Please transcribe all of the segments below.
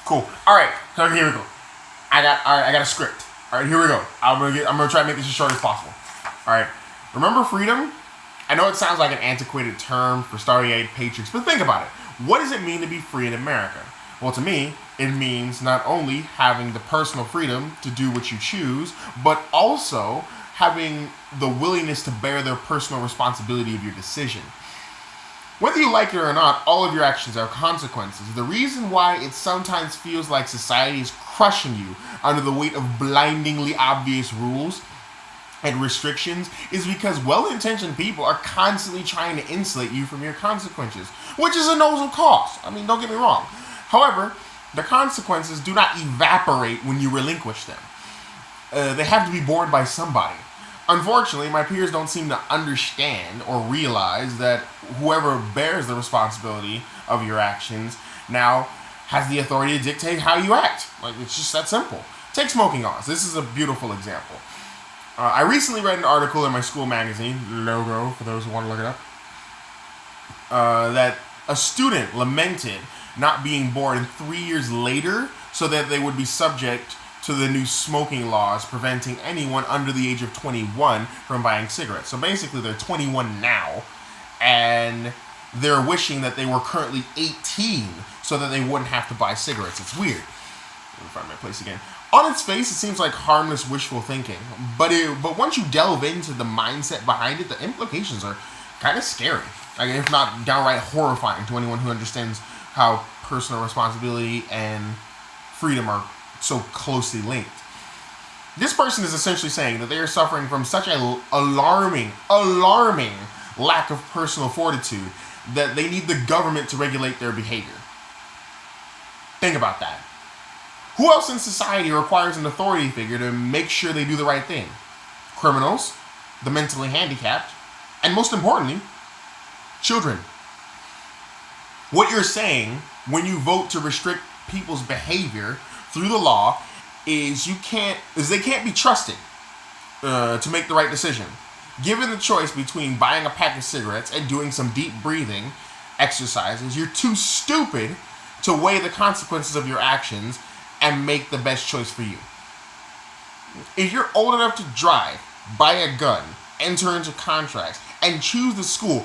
Cool. All right. So here we go. I got a script. All right, here we go. I'm gonna try to make this as short as possible. All right. Remember freedom? I know it sounds like an antiquated term for starry-eyed patriots, but think about it. What does it mean to be free in America? Well, to me, it means not only having the personal freedom to do what you choose, but also having the willingness to bear the personal responsibility of your decision. Whether you like it or not, all of your actions have consequences. The reason why it sometimes feels like society is crushing you under the weight of blindingly obvious rules and restrictions is because well-intentioned people are constantly trying to insulate you from your consequences, which is a noble cause. I mean, don't get me wrong. However, the consequences do not evaporate when you relinquish them. They have to be borne by somebody. Unfortunately, my peers don't seem to understand or realize that whoever bears the responsibility of your actions now has the authority to dictate how you act. Like, it's just that simple. Take smoking laws. This is a beautiful example. I recently read an article in my school magazine, Logo, for those who want to look it up, that a student lamented not being born 3 years later so that they would be subject to the new smoking laws preventing anyone under the age of 21 from buying cigarettes. So basically they're 21 now and they're wishing that they were currently 18 so that they wouldn't have to buy cigarettes. It's weird. Let me find my place again. On its face, it seems like harmless wishful thinking, but once you delve into the mindset behind it, the implications are kind of scary, like, if not downright horrifying to anyone who understands how personal responsibility and freedom are so closely linked. This person is essentially saying that they are suffering from such an alarming lack of personal fortitude that they need the government to regulate their behavior. Think about that. Who else in society requires an authority figure to make sure they do the right thing? Criminals, the mentally handicapped, and most importantly, children. What you're saying when you vote to restrict people's behavior through the law is they can't be trusted to make the right decision. Given the choice between buying a pack of cigarettes and doing some deep breathing exercises, you're too stupid to weigh the consequences of your actions and make the best choice for you. If you're old enough to drive, buy a gun, enter into contracts, and choose the school,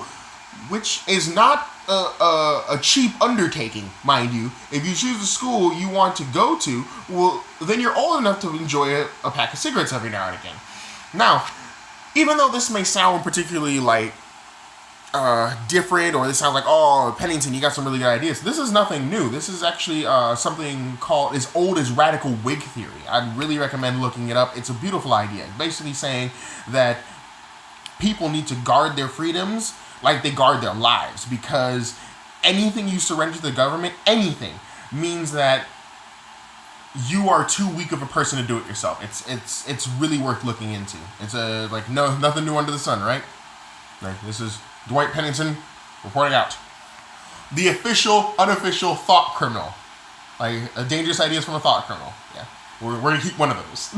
which is not a cheap undertaking, mind you. If you choose the school you want to go to, well, then you're old enough to enjoy a pack of cigarettes every now and again. Now, even though this may sound particularly like different, or this sounds like, oh, Pennington, you got some really good ideas. This is nothing new. This is actually something called as old as radical Whig theory. I'd really recommend looking it up. It's a beautiful idea. Basically saying that people need to guard their freedoms like they guard their lives, because anything you surrender to the government, anything, means that you are too weak of a person to do it yourself. It's really worth looking into. It's nothing new under the sun, right? Like, this is Dwight Pennington reporting out. The official, unofficial thought criminal. Like, dangerous ideas from a thought criminal. Yeah. We're going to keep one of those.